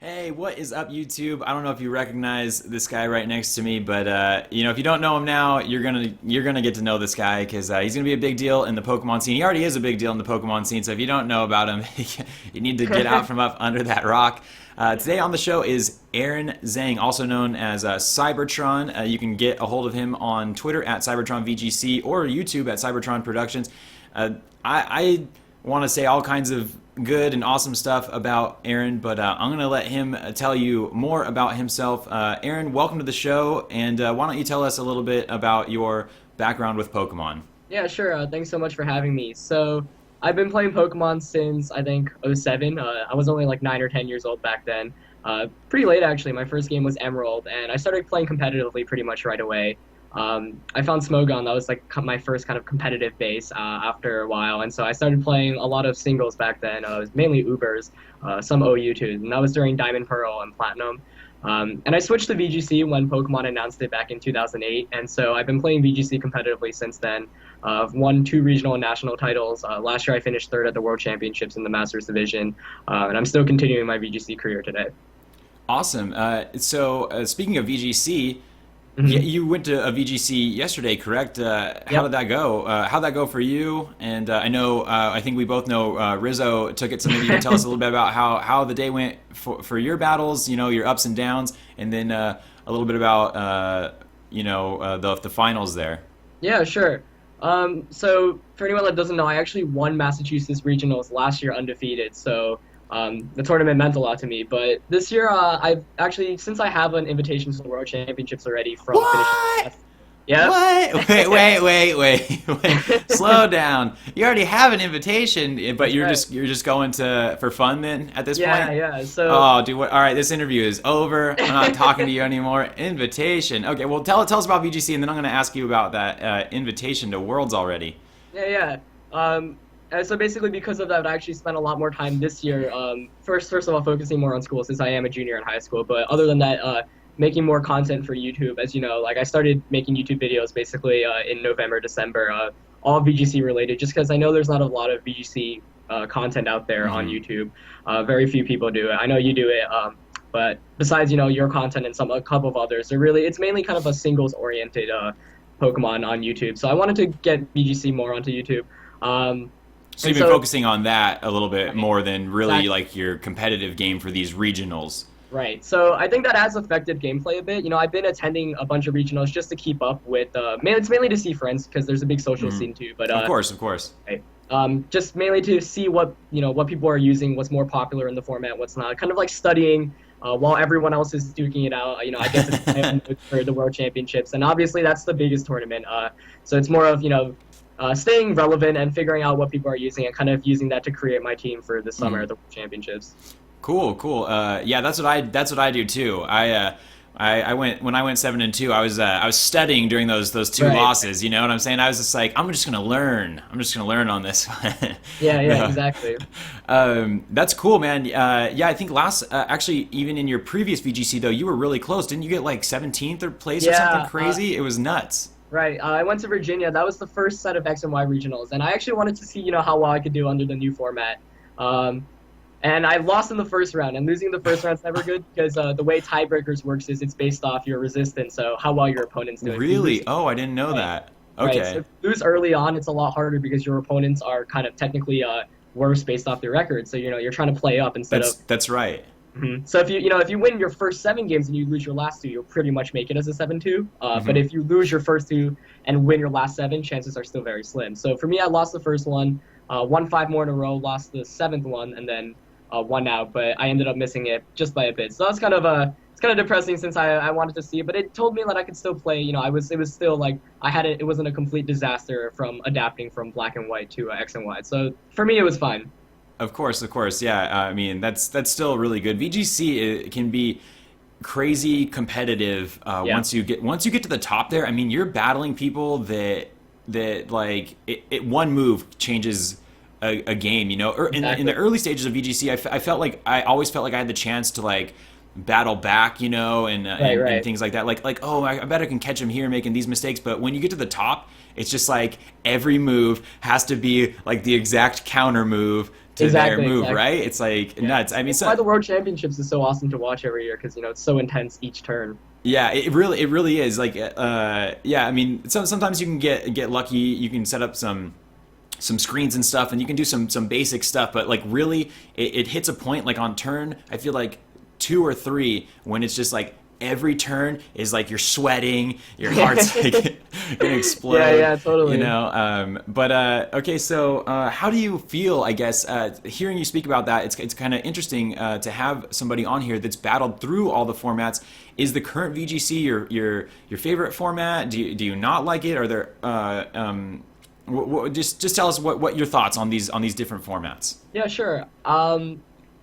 Hey, what is up, YouTube? I don't know if you recognize this guy right next to me, but if you don't know him now, you're gonna get to know this guy because he's gonna be a big deal in the Pokemon scene. He already is a big deal in the Pokemon scene. So if you don't know about him, you need to get out from up under that rock. Today on the show is Aaron Zheng, also known as Cybertron. You can get a hold of him on Twitter at CybertronVGC or YouTube at Cybertron Productions. I want to say all kinds of good and awesome stuff about Aaron, but I'm going to let him tell you more about himself. Aaron, welcome to the show, and why don't you tell us a little bit about your background with Pokemon? Yeah, sure. Thanks so much for having me. So, I've been playing Pokemon since I think '07. I was only like 9 or 10 years old back then. Pretty late actually. My first game was Emerald, and I started playing competitively pretty much right away. I found Smogon. That was like my first kind of competitive base after a while, and so I started playing a lot of singles back then. It was mainly Ubers, some OU too, and that was during Diamond, Pearl, and Platinum. And I switched to VGC when Pokemon announced it back in 2008, and so I've been playing VGC competitively since then. I've won 2 regional and national titles. Last year I finished third at the World Championships in the Masters Division, and I'm still continuing my VGC career today. Awesome. Speaking of VGC, yeah, Hmm. you went to a VGC yesterday, correct? How Yep. did that go? How'd that go for you? And I know, I think we both know Rizzo took it, so maybe you can tell us a little bit about how the day went for your battles, your ups and downs, and then a little bit about, the finals there. Yeah, sure. So for anyone that doesn't know, I actually won Massachusetts regionals last year undefeated. So the tournament meant a lot to me. But this year, I've actually, since I have an invitation to the World Championships already from finishing What? last, yeah, What? Wait. Slow down. You already have an invitation, but that's right. you're just going to for fun then at this Yeah, point? yeah. So Oh, dude, all right, this interview is over. I'm not talking to you anymore. Invitation. Okay, well, tell us about VGC, and then I'm going to ask you about that invitation to Worlds already. yeah, yeah. And so basically, because of that, I actually spent a lot more time this year. First of all, focusing more on school since I am a junior in high school. But other than that, making more content for YouTube. As you know, like I started making YouTube videos basically in November, December, all VGC related, just because I know there's not a lot of VGC content out there on Hmm. YouTube. Very few people do it. I know you do it. But besides, your content and a couple of others, it's mainly kind of a singles oriented Pokemon on YouTube. So I wanted to get VGC more onto YouTube. Um, So and you've been so, focusing on that a little bit right, more than really exactly, like your competitive game for these regionals. right. So I think that has affected gameplay a bit. I've been attending a bunch of regionals just to keep up with. It's mainly to see friends because there's a big social Hmm. scene too. But Of course, of course. right, just mainly to see what people are using, what's more popular in the format, what's not. Kind of like studying. While everyone else is duking it out, I get to play on for the World Championships, and obviously that's the biggest tournament. So it's more of staying relevant and figuring out what people are using and kind of using that to create my team for the summer at the World Championships. Cool. Yeah, that's what I do too. I went when I went 7-2. I was studying during those two Right. losses. You know what I'm saying? I was just like, I'm just gonna learn. I'm just gonna learn on this one. Yeah, yeah, No. exactly. That's cool, man. Yeah, I think actually, even in your previous VGC though, you were really close. Didn't you get like 17th or place or something Yeah, crazy? It was nuts. right. I went to Virginia. That was the first set of X and Y regionals, and I actually wanted to see, how well I could do under the new format. Um, and I lost in the first round, and losing the first round's never good because the way tiebreakers works is it's based off your resistance, so how well your opponent's doing. If you lose, Really? Oh, I didn't know right, that. right. So Okay. if you lose early on, it's a lot harder because your opponents are kind of technically worse based off their record. So you're trying to play up instead of. That's right. Mhm. So if you win your first 7 games and you lose your last two, you'll pretty much make it as a 7-2. But Hmm. if you lose your first two and win your last seven, chances are still very slim. So for me, I lost the first one, won 5 more in a row, lost the seventh one, and then won out. But I ended up missing it just by a bit. So that's kind of it's kind of depressing since I wanted to see it, but it told me that I could still play. It was still like I had it. It wasn't a complete disaster from adapting from black and white to X and Y. So for me, it was fine. Of course, of course. Yeah, I mean that's still really good. VGC can be crazy competitive Yeah, once you get to the top there. I mean, you're battling people that like one move changes a game. Or in the exactly. early stages of VGC, I felt like I always felt like I had the chance to like battle back, Right, and right. things like that. Like oh, I bet I can catch him here making these mistakes. But when you get to the top, it's just like every move has to be like the exact counter move to their Exactly, move, exactly. right? It's like Yeah. nuts. I mean, That's why so the World Championships is so awesome to watch every year because it's so intense each turn. yeah, it really is. Like, yeah. I mean, sometimes you can get lucky. You can set up some screens and stuff, and you can do some basic stuff. But like, really, it hits a point like on turn. I feel like 2 or 3 when it's just like every turn is like you're sweating, your heart's like gonna Yeah, explode, yeah, totally. but okay, so how do you feel? I guess hearing you speak about that, it's kind of interesting to have somebody on here that's battled through all the formats. Is the current VGC your favorite format? Do you not like it? Are there just tell us what your thoughts on these different formats. Yeah, sure.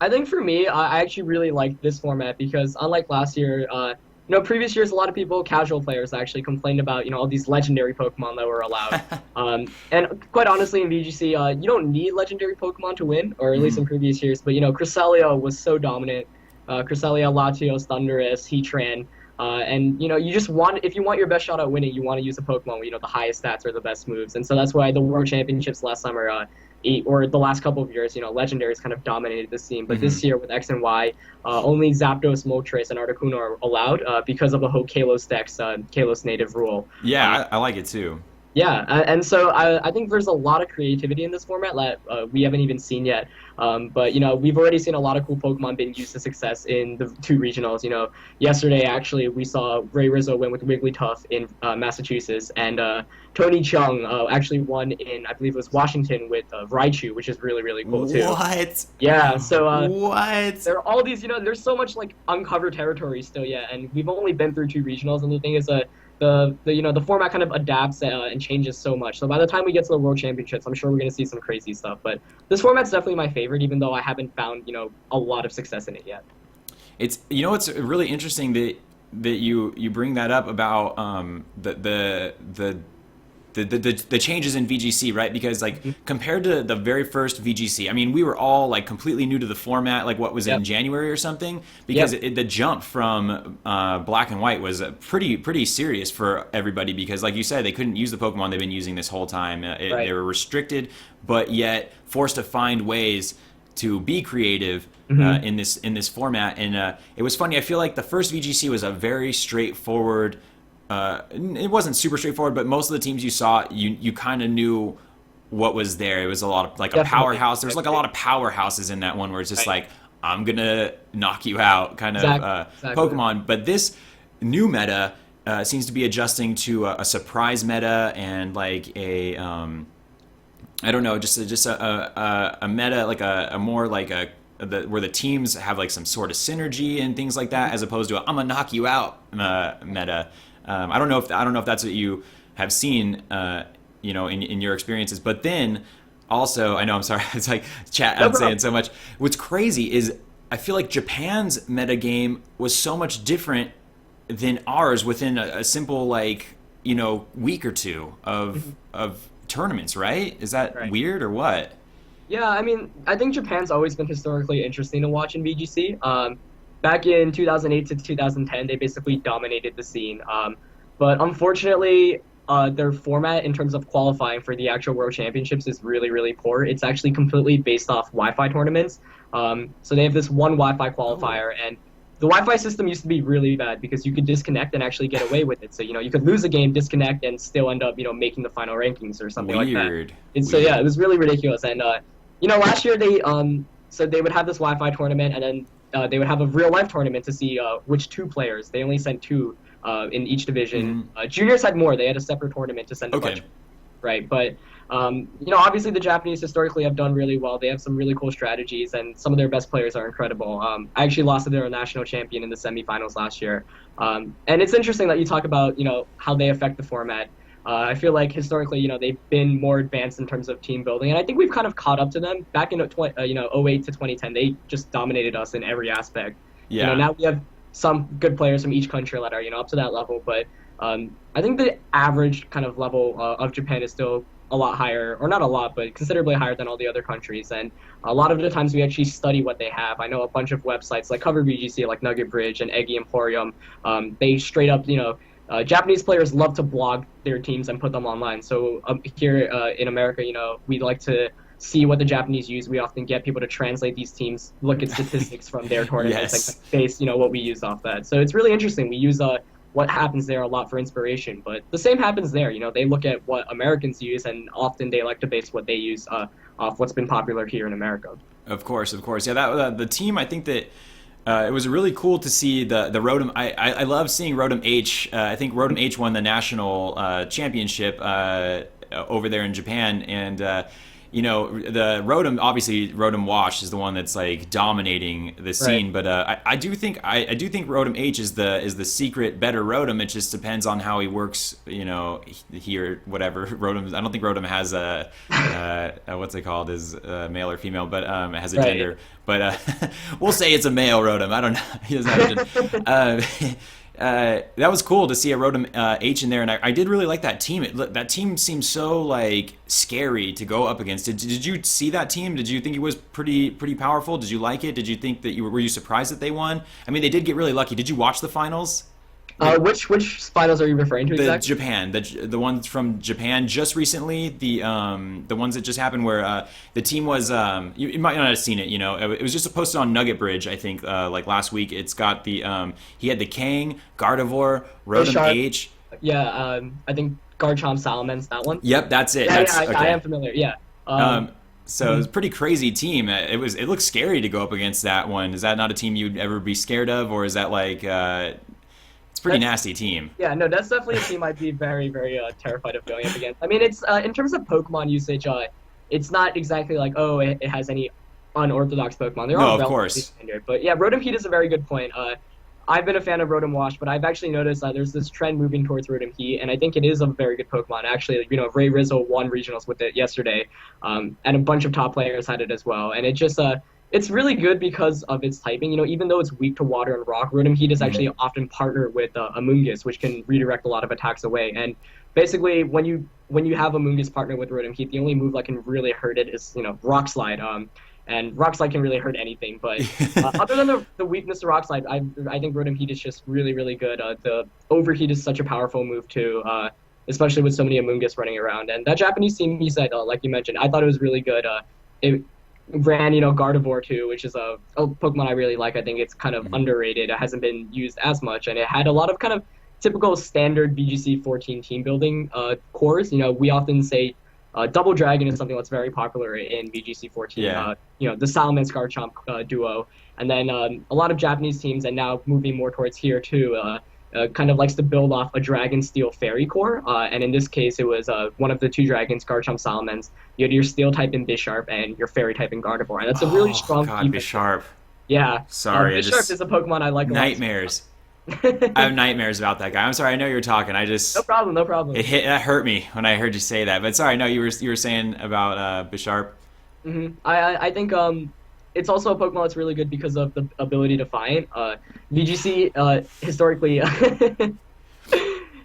I think for me, I actually really like this format because unlike last year, previous years, a lot of people, casual players, actually complained about, all these legendary Pokemon that were allowed. And quite honestly, in VGC, you don't need legendary Pokemon to win, or at least in previous years. But, Cresselia was so dominant. Cresselia, Latios, Thundurus, Heatran. And you just if you want your best shot at winning, you want to use a Pokemon with the highest stats or the best moves, and so that's why the World Championships last summer, or the last couple of years, legendaries kind of dominated the scene. But this year with X and Y, only Zapdos, Moltres, and Articuno are allowed because of the whole Kalos Dex, Kalos native rule. Yeah, I like it too. Yeah, and so I think there's a lot of creativity in this format that we haven't even seen yet. But we've already seen a lot of cool Pokemon being used to success in the 2 regionals. Yesterday actually we saw Ray Rizzo win with Wigglytuff in Massachusetts, and Tony Chung actually won in, I believe it was Washington, with Raichu, which is really really cool too. What? Yeah, so What? there are all these, there's so much like uncovered territory still yet, and we've only been through 2 regionals, and the thing is the format kind of adapts and changes so much. So by the time we get to the World Championships, I'm sure we're going to see some crazy stuff. But this format's definitely my favorite, even though I haven't found a lot of success in it yet. It's it's really interesting that you bring that up about the changes in VGC, right? Because like compared to the very first VGC, I mean, we were all like completely new to the format, like what was in January or something, because the jump from black and white was pretty serious for everybody, because like you said, they couldn't use the Pokemon they've been using this whole time. They were restricted, but yet forced to find ways to be creative in this format. And it was funny. I feel like the first VGC was a very straightforward. It wasn't super straightforward, but most of the teams you saw, you kind of knew what was there. It was a lot of like a powerhouse. There's like a lot of powerhouses in that one where it's just like, I'm gonna knock you out kind of Pokemon. But this new meta seems to be adjusting to a surprise meta and like a I don't know, just a meta, like a more like where the teams have like some sort of synergy and things like that, as opposed to I'm gonna knock you out meta. I don't know if that's what you have seen, in your experiences. But then also, I know, I'm sorry, it's like chat. I'm saying so much. What's crazy is I feel like Japan's metagame was so much different than ours within a simple week or two of tournaments. Right? Is that weird or what? Yeah, I mean, I think Japan's always been historically interesting to watch in VGC. Back in 2008 to 2010, they basically dominated the scene. But unfortunately, their format in terms of qualifying for the actual World Championships is really, really poor. It's actually completely based off Wi-Fi tournaments. So they have this one Wi-Fi qualifier, and the Wi-Fi system used to be really bad because you could disconnect and actually get away with it. So, you could lose a game, disconnect, and still end up, making the final rankings or something like that. And so, yeah, it was really ridiculous. And, last year they so they would have this Wi-Fi tournament, and then they would have a real-life tournament to see which 2 players. They only sent 2 in each division. Juniors had more. They had a separate tournament to send a bunch. Right, but obviously the Japanese historically have done really well. They have some really cool strategies, and some of their best players are incredible. I actually lost to their national champion in the semifinals last year. And it's interesting that you talk about how they affect the format. I feel like historically, they've been more advanced in terms of team building, and I think we've kind of caught up to them. Back in 08 to 2010, they just dominated us in every aspect. Yeah. Now we have some good players from each country that are up to that level, but I think the average kind of level of Japan is still a lot higher, or not a lot, but considerably higher than all the other countries. And a lot of the times we actually study what they have. I know a bunch of websites like Cover BGC, like Nugget Bridge and Eggy Emporium. They straight up, Japanese players love to blog their teams and put them online. So here in America, we like to see what the Japanese use, we often get people to translate these teams, look at statistics from their tournaments, Yes. and base what we use off that. So it's really interesting. We use what happens there a lot for inspiration, but the same happens there. They look at what Americans use, and often they like to base what they use off what's been popular here in America. Of course, of course. Yeah, that the team. I think that it was really cool to see the Rotom. I love seeing Rotom H. I think Rotom H won the national championship over there in Japan, and the Rotom, obviously Rotom Wash is the one that's like dominating the scene, Right. but I do think Rotom H is the secret better Rotom. It just depends on how he works, here, whatever. Rotom, I don't think Rotom has what's it called, is male or female, but it has a Right. gender. But we'll say it's a male Rotom. I don't know. He doesn't have a gender. That was cool to see a Rotom H in there, and I did really like that team. That team seemed so like scary to go up against. Did you see that team? Did you think it was pretty powerful? Did you like it? Did you think that were you surprised that they won? I mean, they did get really lucky. Did you watch the finals? Which finals are you referring to The exactly? Japan, the ones from Japan just recently, the ones that just happened where the team was you might not have seen it, it was just posted on Nugget Bridge, I think, like last week. It's got the he had the Kang, Gardevoir, Rotom Sharp. H. Yeah, I think Garchomp Salamence, that one. Yep, that's it. Yeah, That's yeah, okay. I am familiar. Yeah. So it was a pretty crazy team. It looked scary to go up against that one. Is that not a team you'd ever be scared of, or is that like it's a pretty nasty team? Yeah, no, that's definitely a team I'd be very, very terrified of going up against. I mean, it's in terms of Pokemon usage, it's not exactly like, oh, it has any unorthodox Pokemon. They're No, all of relatively course. standard. But yeah, Rotom Heat is a very good point. I've been a fan of Rotom Wash, but I've actually noticed that there's this trend moving towards Rotom Heat, and I think it is a very good Pokemon. Actually, Ray Rizzo won regionals with it yesterday, and a bunch of top players had it as well. And it just it's really good because of its typing. Even though it's weak to water and rock, Rotom Heat is actually often partnered with Amoonguss, which can redirect a lot of attacks away. And basically, when you have Amoonguss partnered with Rotom Heat, the only move that can really hurt it is Rock Slide. And Rock Slide can really hurt anything. But other than the weakness to Rock Slide, I think Rotom Heat is just really, really good. The Overheat is such a powerful move too, especially with so many Amoonguss running around. And that Japanese team you said, like you mentioned, I thought it was really good. It ran, Gardevoir too, which is a Pokemon I really like. I think it's kind of underrated. It hasn't been used as much, and it had a lot of kind of typical standard VGC 14 team building cores. We often say Double Dragon is something that's very popular in VGC 14. Yeah. The Salamence Garchomp duo, and then a lot of Japanese teams, and now moving more towards here too. Kind of likes to build off a Dragon Steel Fairy core, and in this case, it was one of the two dragons, Garchomp Salamence. You had your Steel type in Bisharp and your Fairy type in Gardevoir, and that's a really strong. God, Bisharp. Yeah. Sorry, Bisharp is a Pokemon I like a lot. Nightmares. I have nightmares about that guy. I'm sorry. I know you're talking. I just No problem. No problem. that hurt me when I heard you say that. But sorry, no, you were saying about Bisharp. I think it's also a Pokemon that's really good because of the ability to fight. VGC historically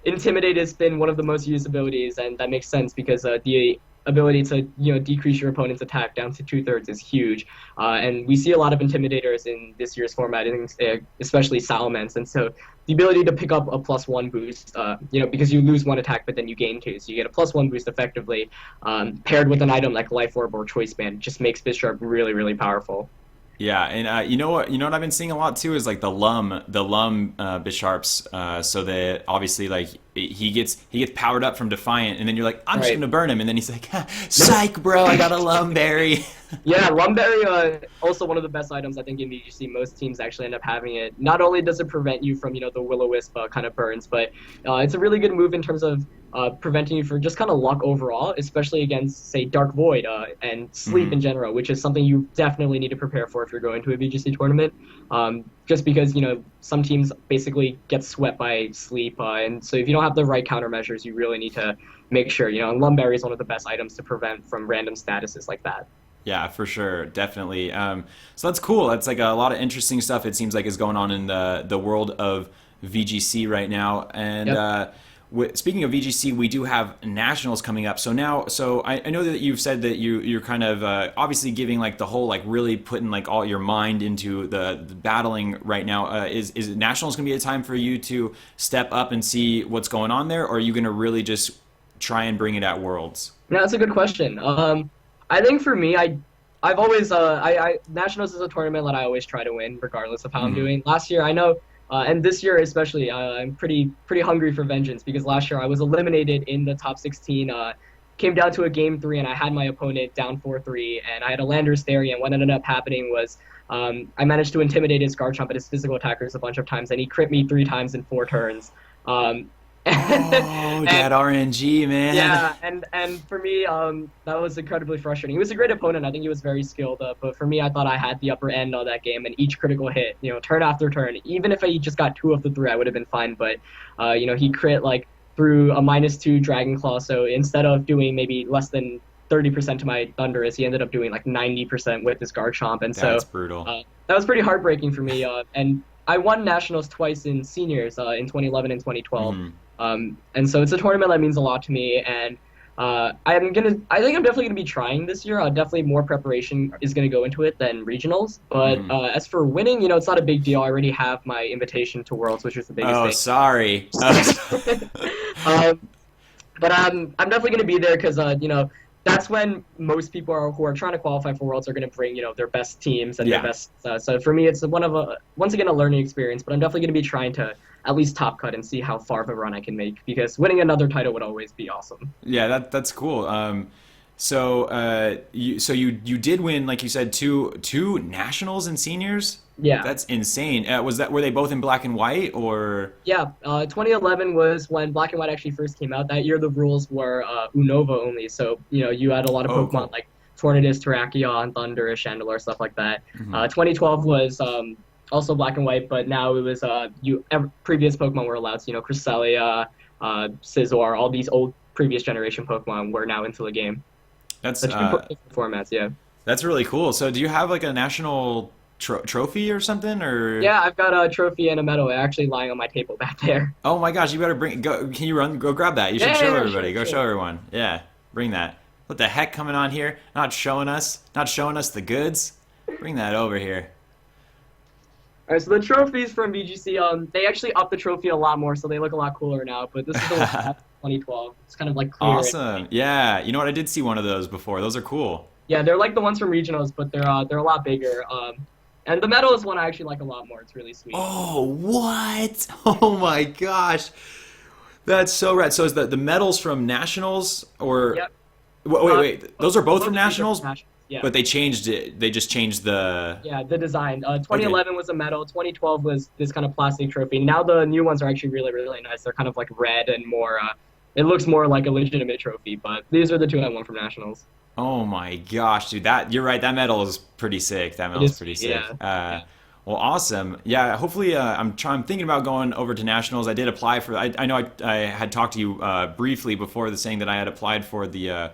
Intimidate has been one of the most used abilities, and that makes sense because the ability to decrease your opponent's attack down to 2/3 is huge, and we see a lot of Intimidators in this year's format, especially Salamence, and so the ability to pick up a +1 boost, because you lose one attack but then you gain two, so you get a +1 boost effectively, paired with an item like Life Orb or Choice Band, just makes Bisharp really, really powerful. Yeah, and you know what I've been seeing a lot too is like the Lum Bisharps. So that obviously like he gets powered up from Defiant, and then you're like, I'm just Right. gonna burn him, and then he's like, psych, bro, I got a Lumberry. Yeah, Lumberry, also one of the best items I think in VGC. Most teams actually end up having it. Not only does it prevent you from the Will-O-Wisp kind of burns, but it's a really good move in terms of preventing you from just kind of luck overall, especially against, say, Dark Void and Sleep in general, which is something you definitely need to prepare for if you're going to a VGC tournament. Just because some teams basically get swept by Sleep, and so if you don't have the right countermeasures, you really need to make sure. And Lumberry is one of the best items to prevent from random statuses like that. Yeah, for sure, definitely. So that's cool. That's like a lot of interesting stuff. It seems like is going on in the world of VGC right now. And Yep. speaking of VGC, we do have nationals coming up. So I know that you've said that you're kind of obviously giving like the whole like really putting like all your mind into the battling right now. Is nationals gonna be a time for you to step up and see what's going on there, or are you gonna really just try and bring it at Worlds? No, that's a good question. I think for me, I've always nationals is a tournament that I always try to win, regardless of how I'm Mhm. doing. Last year, I know, and this year especially, I'm pretty hungry for vengeance because last year I was eliminated in the top 16. Came down to a game three, and I had my opponent down 4-3, and I had a Landers theory, and what ended up happening was I managed to intimidate his guard trump and his physical attackers a bunch of times, and he crit me 3 times in 4 turns. Um, Oh, and that RNG, man. yeah, and for me, that was incredibly frustrating. He was a great opponent. I think he was very skilled. But for me, I thought I had the upper end on that game, and each critical hit, turn after turn. Even if I just got two of the three, I would have been fine. But, he crit like through a -2 Dragon Claw. So instead of doing maybe less than 30% to my Thunderous, he ended up doing like 90% with his Garchomp, and so That's brutal. that was pretty heartbreaking for me. And I won nationals twice in seniors in 2011 and 2012. Mhm. And so it's a tournament that means a lot to me, and I think I'm definitely gonna be trying this year. Definitely more preparation is gonna go into it than regionals. But Mhm. as for winning, it's not a big deal. I already have my invitation to Worlds, which is the biggest Oh, thing. sorry. um, but I'm definitely gonna be there because that's when most people who are trying to qualify for Worlds are gonna bring their best teams and their Yeah. best. So for me, it's once again a learning experience. But I'm definitely gonna be trying to at least top cut and see how far of a run I can make because winning another title would always be awesome. Yeah, that's cool. You did win, like you said, two nationals and seniors. Yeah. That's insane. Were they both in black and white or? Yeah, 2011 was when Black and White actually first came out. That year, the rules were Unova only, so you had a lot of Oh, Pokemon cool. like Tornadus, Terrakion, Thundurus, Chandelure, stuff like that. Hmm. 2012 was also Black and White, but now it was previous Pokemon were allowed. So, Cresselia, Scizor, all these old previous generation Pokemon were now into the game. That's The two different formats, yeah. that's really cool. So, do you have like a national trophy or something or? Yeah, I've got a trophy and a medal actually lying on my table back there. Oh my gosh, you better go. Can you run? Go grab that. You should Yeah, show yeah, yeah, everybody. sure, Go show sure. everyone. Yeah, bring that. What the heck coming on here? Not showing us the goods. Bring that over here. All right, so the trophies from VGC, they actually upped the trophy a lot more, so they look a lot cooler now. But this is the one from 2012. It's kind of like clear. Awesome. Yeah, you know what? I did see one of those before. Those are cool. Yeah, they're like the ones from regionals, but they're a lot bigger. And the medal is one I actually like a lot more. It's really sweet. Oh, what? Oh my gosh. That's so rad. So is the medals from nationals or Yep. wait. Those are both Both from of these are nationals, from nationals. Yeah. but they changed it. They just changed the. Yeah, the design. Okay. 2011 was a medal. 2012 was this kind of plastic trophy. Now the new ones are actually really, really nice. They're kind of like red and more. It looks more like a legitimate trophy. But these are the two I won from nationals. Oh my gosh, dude! You're right. That medal is pretty sick. That It medal is is pretty sweet. sick. Yeah. Yeah. Well, awesome. Yeah. Hopefully, I'm thinking about going over to nationals. I did apply for. I know I had talked to you briefly before the saying that I had applied for the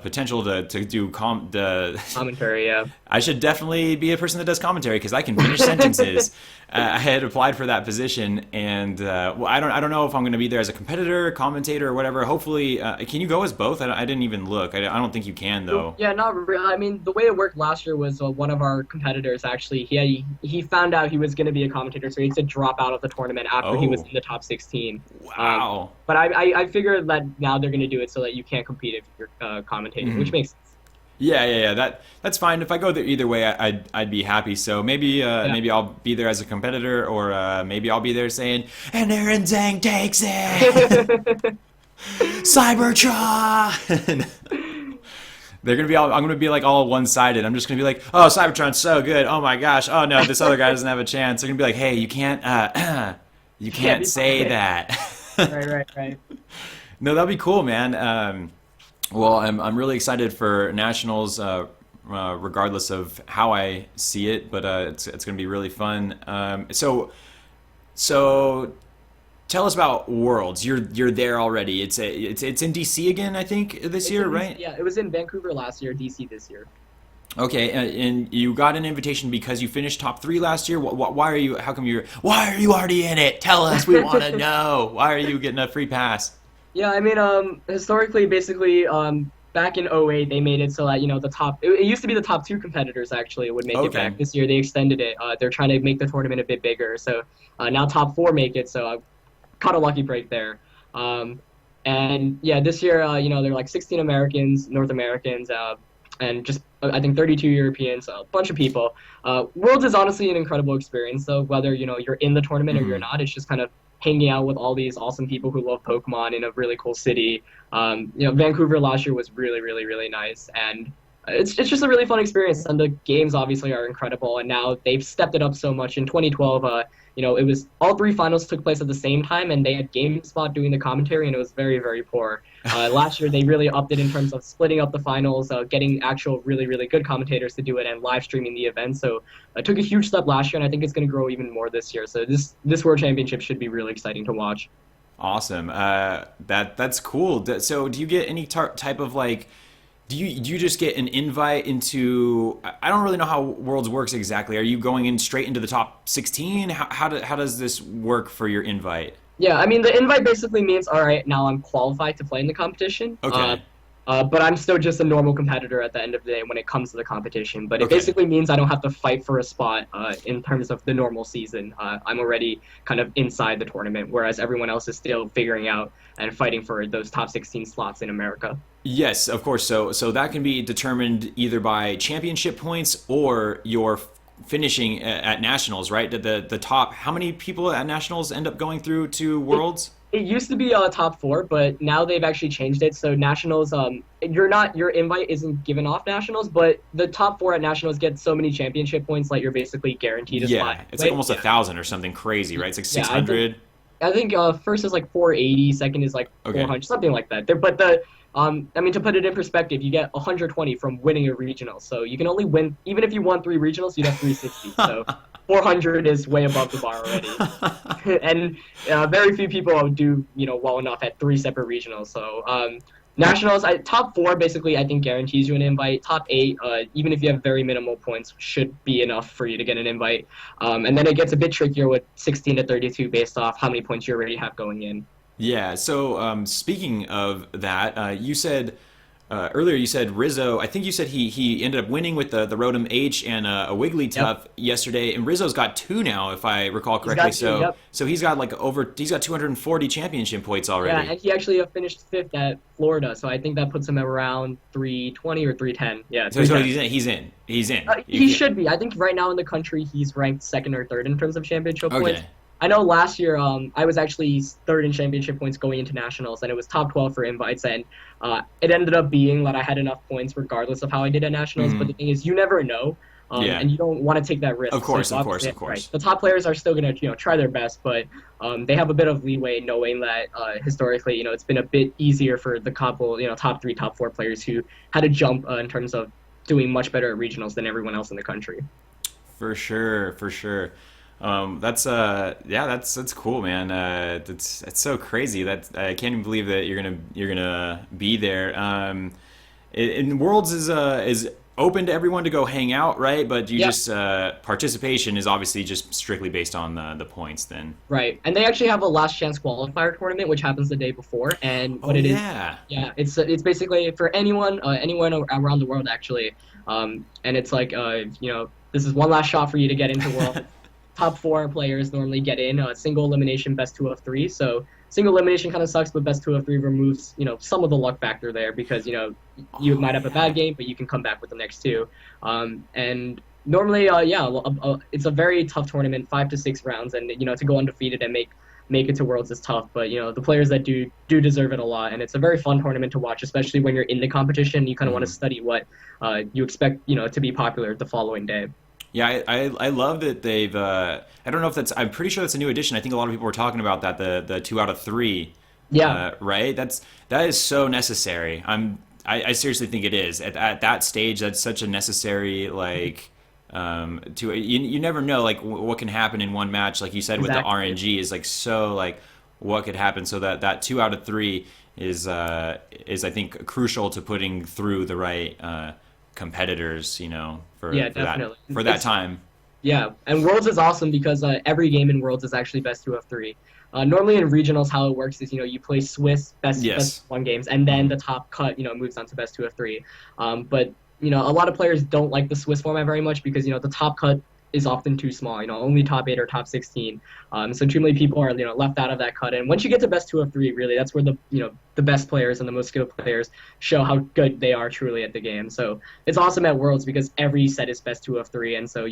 potential to do the. Commentary. Yeah. I should definitely be a person that does commentary because I can finish sentences. I had applied for that position, and well, I don't know if I'm going to be there as a competitor, commentator, or whatever. Hopefully, can you go as both? I didn't even look. I don't think you can though. Yeah, not really. I mean, the way it worked last year was one of our competitors actually he found out he was going to be a commentator, so he had to drop out of the tournament after he was Oh, in the top 16. wow. But I figured that now they're going to do it so that you can't compete if you're commentating, which Mhm. makes sense. Yeah. That's fine. If I go there either way, I'd be happy. So Yeah. maybe I'll be there as a competitor, or maybe I'll be there saying, "And Aaron Zheng takes it, Cybertron." They're gonna be all. I'm gonna be like all one-sided. I'm just gonna be like, "Oh, Cybertron's so good. Oh my gosh. Oh no, this other guy doesn't have a chance." They're gonna be like, "Hey, you can't, you Can't can't be say biased. that." Right. No, that'd be cool, man. Well, I'm really excited for nationals, regardless of how I see it. But it's gonna be really fun. So tell us about Worlds. You're there already. It's in DC again, I think, this year, right? Yeah, it was in Vancouver last year, DC this year. Okay, and you got an invitation because you finished top three last year. Why are you? How come you're? Why are you already in it? Tell us. We want to know. Why are you getting a free pass? Yeah, I mean, historically, basically, back in '08, they made it so that, the top, it used to be the top two competitors actually would make it Okay. back. This year, they extended it. They're trying to make the tournament a bit bigger. So now top four make it. So I caught a lucky break there. And yeah, this year, they're like 16 Americans, North Americans, and just I think 32 Europeans, a bunch of people. Worlds is honestly an incredible experience, though. Whether you're in the tournament or you're Hmm. not, it's just kind of hanging out with all these awesome people who love Pokemon in a really cool city. Vancouver last year was really, really, really nice, and it's just a really fun experience. And the games obviously are incredible, and now they've stepped it up so much. In 2012, it was all three finals took place at the same time, and they had GameSpot doing the commentary, and it was very, very poor. Last year, they really upped it in terms of splitting up the finals, getting actual really, really good commentators to do it, and live streaming the event. So it took a huge step last year, and I think it's going to grow even more this year. So this World Championship should be really exciting to watch. Awesome. That's cool. So do you get any type of like? Do you just get an invite into? I don't really know how Worlds works exactly. Are you going in straight into the top 16? How does this work for your invite? Yeah, I mean the invite basically means all right, now I'm qualified to play in the competition. Okay. But I'm still just a normal competitor at the end of the day when it comes to the competition. But it Okay. basically means I don't have to fight for a spot in terms of the normal season. I'm already kind of inside the tournament, whereas everyone else is still figuring out and fighting for those top 16 slots in America. Yes, of course. So that can be determined either by championship points or your finishing at nationals, right? The top. How many people at nationals end up going through to It, worlds? it used to be top four, but now they've actually changed it. So nationals, your invite isn't given off nationals, but the top four at nationals get so many championship points that you're basically guaranteed a spot. Yeah, it's like Wait, almost yeah, 1,000 or something crazy, right? It's like yeah. 600. I think first is like 480, second is like Okay. 400, something like that. But I mean, to put it in perspective, you get 120 from winning a regional. So you can only win, even if you won three regionals, you'd have 360. So 400 is way above the bar already. And very few people do, well enough at three separate regionals. So nationals, top four basically, I think guarantees you an invite. Top eight, even if you have very minimal points, should be enough for you to get an invite. And then it gets a bit trickier with 16 to 32 based off how many points you already have going in. Yeah. So speaking of that, you said earlier you said Rizzo. I think you said he ended up winning with the Rotom H and a Yep, Wigglytuff yesterday, and Rizzo's got two now, if I recall he's correctly. got two. So Yep. so he's got 240 championship points Yeah, already. and he actually finished fifth at Florida, so I think that puts him at around 320 or 310. Yeah, So 310. he's in. You He can't. should be. I think right now in the country he's ranked second or third in terms of championship points. Okay. I know last year I was actually third in championship points going into nationals, and it was top 12 for invites, and it ended up being that I had enough points regardless of how I did at nationals. But the Hmm. thing is, you never know. Yeah. And you don't want to take that risk. Of course. Of course. Obviously, Of right, course. the top players are still gonna try their best, but they have a bit of leeway knowing that historically it's been a bit easier for the couple top three, top four players who had a jump in terms of doing much better at regionals than everyone else in the country. For sure. For sure. That's yeah, that's cool, man. That's so crazy. That I can't even believe that you're gonna be there. And Worlds is open to everyone to go hang out, right? But you Yeah. just participation is obviously just strictly based on the points. Then. Right, and they actually have a last chance qualifier tournament, which happens the day before. And Oh what it is, yeah. yeah, it's basically for anyone around the world actually. And it's like this is one last shot for you to get into world. Top four players normally get in single elimination, best two of three. So single elimination kind of sucks, but best two of three removes some of the luck factor there because you Oh might have a bad yeah. game, but you can come back with the next two. And normally, it's a very tough tournament, 5 to 6 rounds, and to go undefeated and make it to Worlds is tough. But the players that do deserve it a lot, and it's a very fun tournament to watch, especially when you're in the competition. You kind of want to Mhm. study what you expect to be popular the following day. Yeah, I love that they've. I don't know if that's. I'm pretty sure that's a new addition. I think a lot of people were talking about that. The 2 out of 3. Yeah, Right. That is so necessary. I seriously think it is at that stage. That's such a necessary like. You never know like what can happen in one match. Like you said with the exactly. RNG is like so like what could happen. So that 2 out of 3 is I think crucial to putting through the right competitors. Yeah, For that definitely. for that It's time. Yeah, and Worlds is awesome because every game in Worlds is actually best two of three. Normally in regionals, how it works is you play Swiss best Yes. one games, and then Hmm. the top cut moves on to best two of three. But a lot of players don't like the Swiss format very much because the top cut is often too small. Only top 8 or top 16. So too many people are left out of that cut. And once you get to best 2 of 3, really, that's where the best players and the most skilled players show how good they are truly at the game. So it's awesome at Worlds because every set is best 2 of 3, and so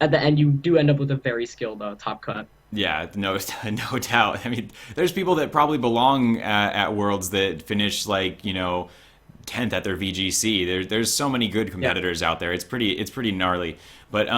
at the end you do end up with a very skilled top cut. Yeah, no, no doubt. I mean, there's people that probably belong at Worlds that finish like 10th at their VGC. There's so many good competitors out there. It's pretty gnarly. But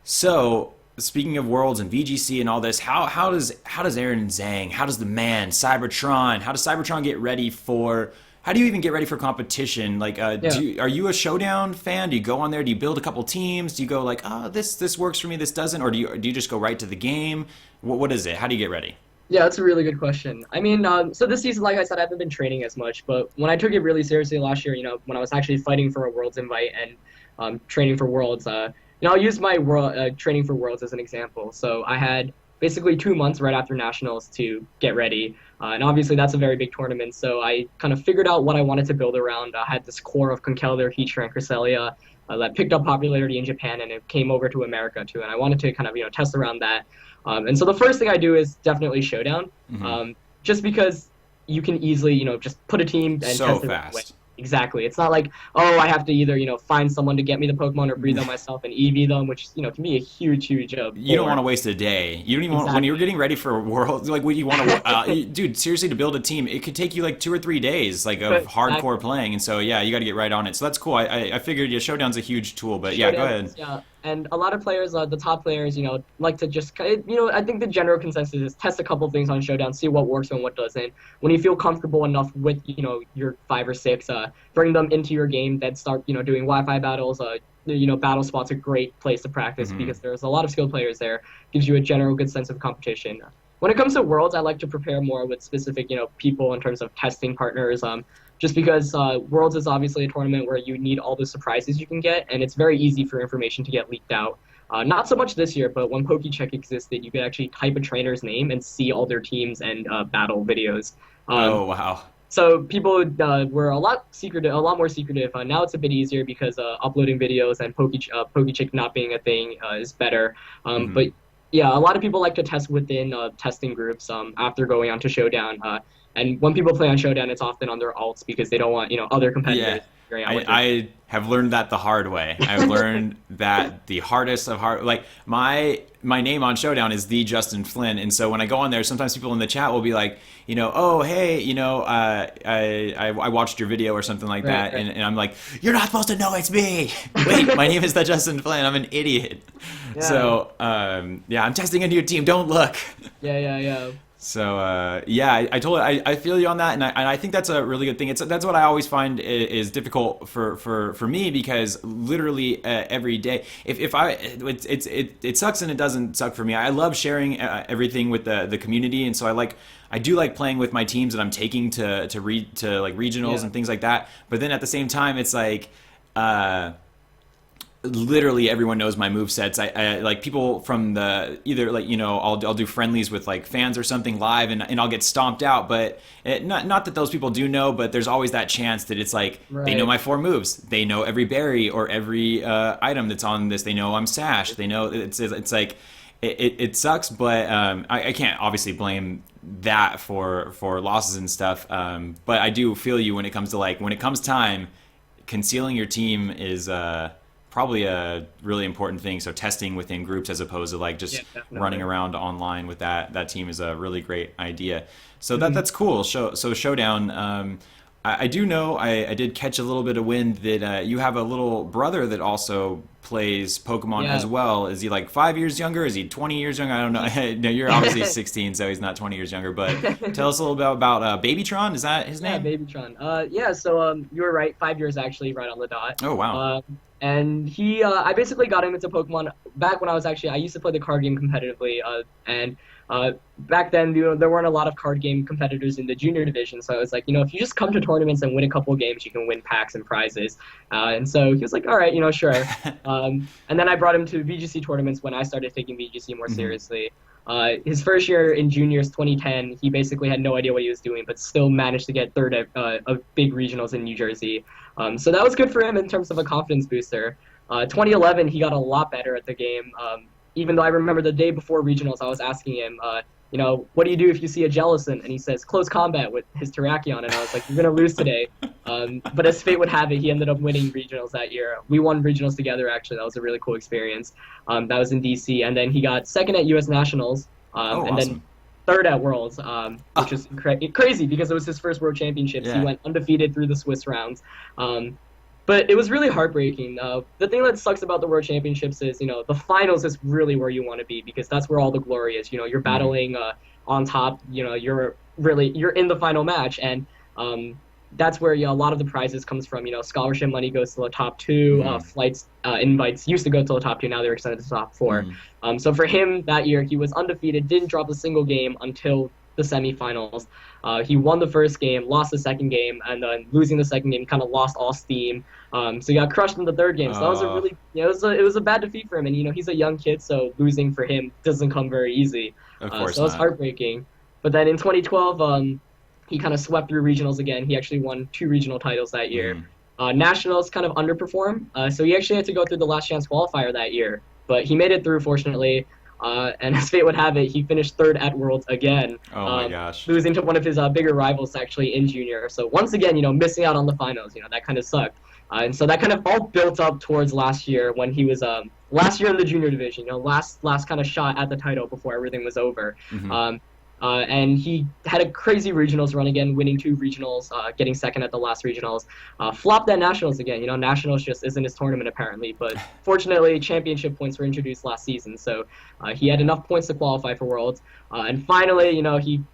so speaking of Worlds and VGC and all this, how does Aaron Zheng, how does the man Cybertron, how does Cybertron get ready for? How do you even get ready for competition? Like, are you a Showdown fan? Do you go on there? Do you build a couple teams? Do you go like, this works for me, this doesn't, or do you just go right to the game? What is it? How do you get ready? Yeah, that's a really good question. I mean, so this season, like I said, I haven't been training as much, but when I took it really seriously last year, when I was actually fighting for a Worlds invite and training for Worlds, I'll use my training for Worlds as an example. So I had basically 2 months right after Nationals to get ready. And obviously that's a very big tournament, so I kind of figured out what I wanted to build around. I had this core of Conkeldurr, Heater, and Cresselia that picked up popularity in Japan, and it came over to America too, and I wanted to kind of test around that. And so the first thing I do is definitely Showdown, just because you can easily just put a team and so test it fast. right away. Exactly. It's not like, I have to either, find someone to get me the Pokemon or breed them myself and EV them, which, can be a huge you don't want to waste a day. You don't even want, when you're getting ready for a World, like, what you want to, dude, seriously, to build a team, it could take you like 2 or 3 days, like, of hardcore playing. And so, yeah, you got to get right on it. So that's cool. I figured, Showdown's a huge tool, but yeah, go ahead. Yeah. And a lot of players, the top players, like to just, I think the general consensus is test a couple things on Showdown, see what works and what doesn't. When you feel comfortable enough with, your 5 or 6, bring them into your game, then start, doing Wi-Fi battles. Battle Spot's a great place to practice because there's a lot of skilled players there. Gives you a general good sense of competition. When it comes to Worlds, I like to prepare more with specific, people in terms of testing partners. Just because Worlds is obviously a tournament where you need all the surprises you can get, and it's very easy for information to get leaked out. Not so much this year, but when PokeCheck existed, you could actually type a trainer's name and see all their teams and battle videos. Oh, wow. So people were a lot more secretive. Now it's a bit easier because uploading videos and PokeCheck not being a thing is better. But yeah, a lot of people like to test within testing groups after going on to Showdown. And when people play on Showdown, it's often on their alts because they don't want other competitors. Yeah. I have learned that the hard way. I've learned that the hardest of hard, like my name on Showdown is thejustinflynn, and so when I go on there, sometimes people in the chat will be like, oh hey, I watched your video or something like that, right. And I'm like, you're not supposed to know it's me. Wait, my name is thejustinflynn. I'm an idiot. Yeah. So I'm testing a new team. Don't look. Yeah. So I feel you on that, and I think that's a really good thing. That's what I always find is difficult for me, because literally every day, it sucks and it doesn't suck for me. I love sharing everything with the community, and so I do like playing with my teams that I'm taking to like regionals and things like that. But then at the same time, it's like. Literally everyone knows my movesets. I like people from the either like I'll do friendlies with like fans or something live, and I'll get stomped out. But not that those people do know, but there's always that chance that it's like they know my 4 moves. They know every berry or every item that's on this. They know I'm Sash. They know it's like it sucks, but I can't obviously blame that for losses and stuff. But I do feel you when it comes to when it comes time, concealing your team is. Probably a really important thing. So testing within groups as opposed to just running around online with that team is a really great idea. So that's cool. So Showdown, I do know, I did catch a little bit of wind that you have a little brother that also plays Pokemon as well. Is he like 5 years younger? Is he 20 years younger? I don't know. No, you're obviously 16, so he's not 20 years younger. But tell us a little bit about Babytron. Is that his name? Yeah, Babytron. So you were right. 5 years actually, right on the dot. Oh, wow. And he, I basically got him into Pokemon back when I used to play the card game competitively, and back then, there weren't a lot of card game competitors in the junior division, so I was like, if you just come to tournaments and win a couple of games, you can win packs and prizes. And so he was like, all right, sure. And then I brought him to VGC tournaments when I started taking VGC more seriously. His first year in juniors, 2010, he basically had no idea what he was doing, but still managed to get third at big regionals in New Jersey. So that was good for him in terms of a confidence booster. 2011, he got a lot better at the game. Even though I remember the day before regionals, I was asking him, what do you do if you see a Jellison? And he says, close combat with his Terrakion. And I was like, you're going to lose today. But as fate would have it, he ended up winning regionals that year. We won regionals together, actually. That was a really cool experience. That was in DC. And then he got second at US Nationals. And then third at Worlds, which is crazy because it was his first World Championships. Yeah. He went undefeated through the Swiss rounds. But it was really heartbreaking. The thing that sucks about the World Championships is, the finals is really where you want to be because that's where all the glory is. You're battling on top. You're in the final match, and that's where a lot of the prizes comes from. Scholarship money goes to the top two. Flights, invites used to go to the top two. Now they're extended to the top four. So for him that year, he was undefeated, didn't drop a single game until the semifinals. He won the first game, lost the second game, and then losing the second game, kind of lost all steam. So he got crushed in the third game. So that was a really, it was a bad defeat for him. And he's a young kid, so losing for him doesn't come very easy. Of course so it was heartbreaking. But then in 2012, he kind of swept through regionals again. He actually won 2 regional titles that year. Nationals kind of underperformed, so he actually had to go through the last chance qualifier that year. But he made it through, fortunately. And as fate would have it, he finished third at Worlds again. Oh my gosh. Losing to one of his bigger rivals actually in junior. So once again, missing out on the finals, that kind of sucked. And so that kind of all built up towards last year when he was last year in the junior division, last kind of shot at the title before everything was over. And he had a crazy regionals run again, winning 2 regionals, getting second at the last regionals. Flopped at nationals again. Nationals just isn't his tournament apparently. But fortunately, championship points were introduced last season, so he had enough points to qualify for Worlds. And finally, he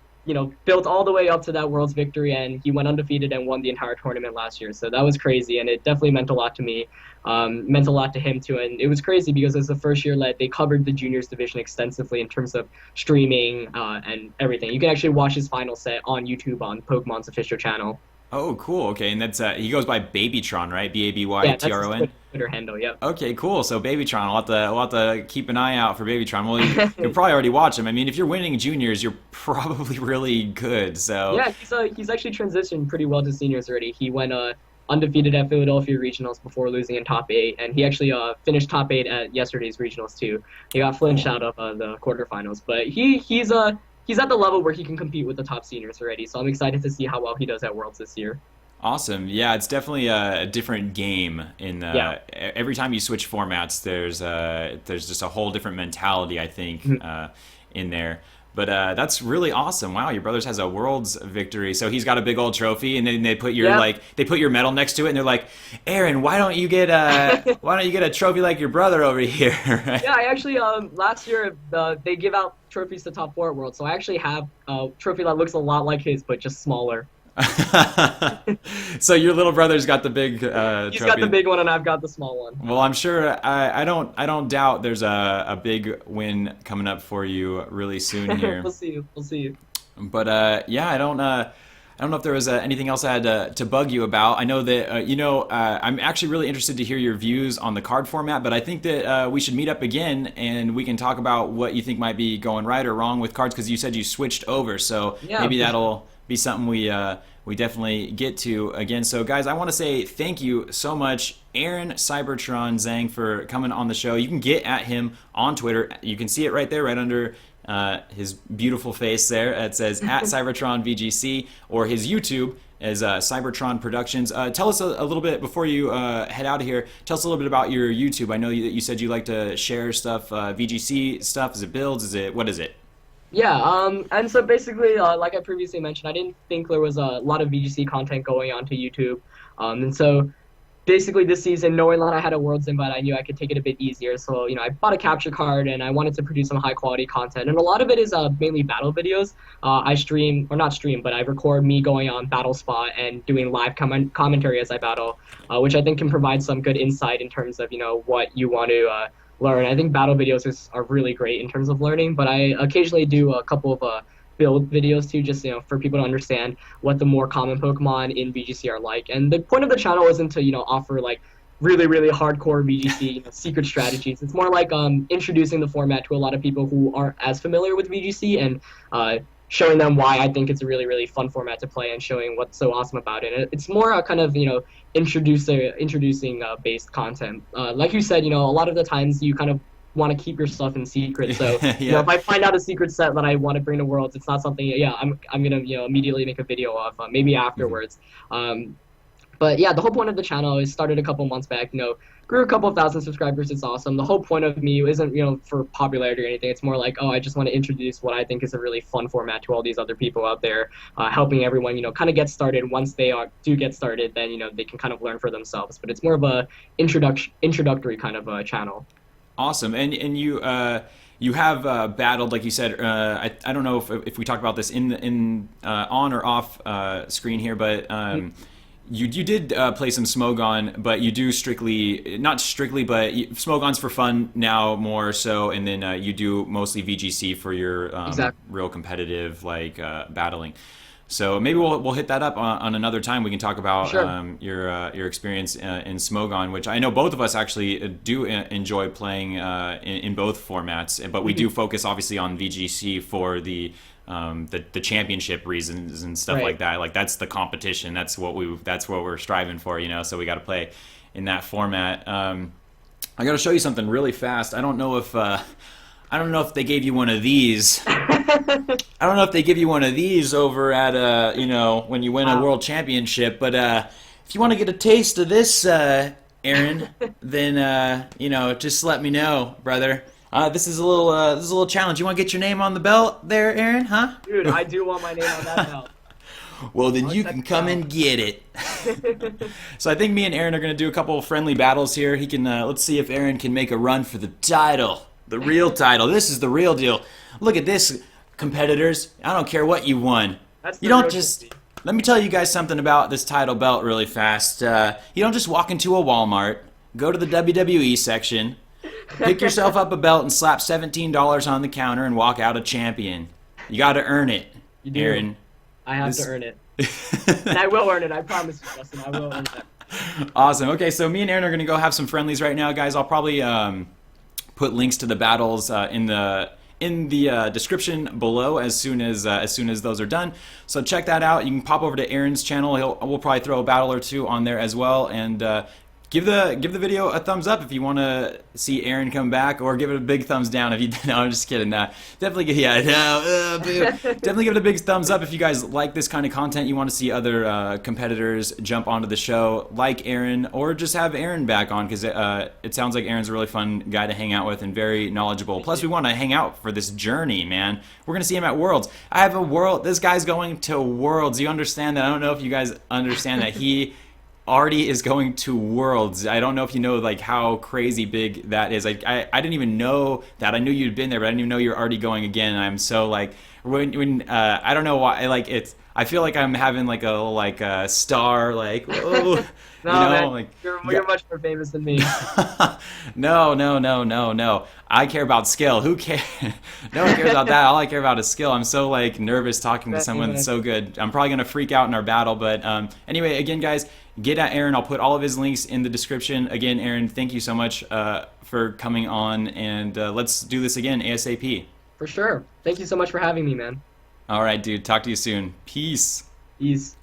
built all the way up to that Worlds victory, and he went undefeated and won the entire tournament last year. So that was crazy, and it definitely meant a lot to me. Meant a lot to him too, and it was crazy because it was the first year that they covered the juniors division extensively in terms of streaming and everything. You can actually watch his final set on YouTube on Pokemon's official channel. Oh, cool. Okay, and that's he goes by Babytron, right? Babytron. Yeah, that's his Twitter handle. Yep. Okay, cool. So Babytron, we'll have to keep an eye out for Babytron. Well, you'll probably already watch him. I mean, if you're winning juniors, you're probably really good. So yeah, he's actually transitioned pretty well to seniors already. He went undefeated at Philadelphia regionals before losing in top 8, and he actually finished top 8 at yesterday's regionals too. He got Flynn out of the quarterfinals, but he's at the level where he can compete with the top seniors already. So I'm excited to see how well he does at Worlds this year. Awesome. Yeah, it's definitely a different game. Every time you switch formats, there's just a whole different mentality, I think, in there. But that's really awesome. Wow, your brother has a Worlds victory. So he's got a big old trophy, and then they put your they put your medal next to it, and they're like, Aaron, why don't you get a trophy like your brother over here? Right? Yeah, I actually last year they give out trophies to top 4 at Worlds, so I actually have a trophy that looks a lot like his, but just smaller. So your little brother's got the big trophy. He's got the big one, and I've got the small one. Well, I'm sure I don't doubt there's a big win coming up for you really soon here. We'll see. But yeah, I don't know if there was anything else I had to bug you about. I know that I'm actually really interested to hear your views on the card format, but I think that we should meet up again and we can talk about what you think might be going right or wrong with cards, because you said you switched over, so maybe that'll be something we definitely get to again. So guys, I want to say thank you so much, Aaron Cybertron Zheng, for coming on the show. You can get at him on Twitter. You can see it right there, right under his beautiful face there. It says at Cybertron VGC, or his YouTube is Cybertron Productions. Tell us a little bit before you head out of here. Tell us a little bit about your YouTube. I know that you said you like to share stuff, VGC stuff. Is it builds? What is it? Yeah, and so basically, like I previously mentioned, I didn't think there was a lot of VGC content going onto YouTube, and so basically this season, knowing that I had a Worlds invite, I knew I could take it a bit easier. So I bought a capture card, and I wanted to produce some high quality content, and a lot of it is mainly battle videos. I stream, or not stream, but I record me going on Battle Spot and doing live commentary as I battle, which I think can provide some good insight in terms of what you want to learn. I think battle videos are really great in terms of learning, but I occasionally do a couple of build videos too, just for people to understand what the more common Pokemon in VGC are like. And the point of the channel isn't to offer like really hardcore VGC secret strategies. It's more like introducing the format to a lot of people who aren't as familiar with VGC and showing them why I think it's a really, really fun format to play and showing what's so awesome about it. It's more kind of, introducing based content. Like you said, a lot of the times you kind of want to keep your stuff in secret. So, Yeah. if I find out a secret set that I want to bring to Worlds, it's not something, I'm gonna, immediately make a video of, maybe afterwards. But yeah, the whole point of the channel is started a couple months back, grew a couple of thousand subscribers. It's awesome. The whole point of me isn't, for popularity or anything. It's more like, oh, I just want to introduce what I think is a really fun format to all these other people out there, helping everyone, kind of get started. Once they do get started, then, they can kind of learn for themselves. But it's more of a introductory kind of channel. Awesome. And you have battled, like you said. I don't know if we talked about this in on or off screen here, but you did play some Smogon, but you do not strictly, but Smogon's for fun now more so, and then you do mostly VGC for your real competitive battling. So maybe we'll hit that up on another time. We can talk about your experience in Smogon, which I know both of us actually do enjoy playing in both formats. But we do focus obviously on VGC for the championship reasons and stuff like that. Like that's the competition. That's what we're striving for. So we got to play in that format. I got to show you something really fast. I don't know if they gave you one of these. I don't know if they give you one of these over at when you win a world championship, but if you want to get a taste of this, Aaron, then just let me know, brother. This is a little challenge. You want to get your name on the belt there, Aaron? Huh? Dude, I do want my name on that belt. Well, then you can come and get it. So I think me and Aaron are going to do a couple of friendly battles here. He can. Let's see if Aaron can make a run for the title. The real title. This is the real deal. Look at this, competitors. I don't care what you won. You don't just... Let me tell you guys something about this title belt really fast. You don't just walk into a Walmart, go to the WWE section, pick yourself up a belt and slap $17 on the counter and walk out a champion. You got to earn it, You do. Aaron. I have to earn it. And I will earn it. I promise you, Justin. I will earn it. Awesome. Okay, so me and Aaron are going to go have some friendlies right now, guys. I'll probably... put links to the battles in the description below as soon as those are done. So check that out. You can pop over to Aaron's channel. We'll probably throw a battle or two on there as well, and give the video a thumbs up if you want to see Aaron come back, or give it a big thumbs down if you. No, I'm just kidding. Definitely give it a big thumbs up if you guys like this kind of content. You want to see other competitors jump onto the show like Aaron, or just have Aaron back on, because it sounds like Aaron's a really fun guy to hang out with and very knowledgeable. Plus, we want to hang out for this journey, man. We're gonna see him at Worlds. I have a world. This guy's going to Worlds. You understand that? I don't know if you guys understand that he already is going to Worlds. I don't know if you know how crazy big that is. I didn't even know that. I knew you'd been there, but I didn't even know you're already going again. And I'm so when I don't know why it's. I feel like I'm having a star whoa. No, man, you're much more famous than me. No. I care about skill. Who cares? No one cares about that. All I care about is skill. I'm so nervous talking to someone that's so good. I'm probably gonna freak out in our battle, but anyway, again, guys, get at Aaron. I'll put all of his links in the description. Again, Aaron, thank you so much for coming on, and let's do this again ASAP. For sure. Thank you so much for having me, man. All right, dude. Talk to you soon. Peace. Peace.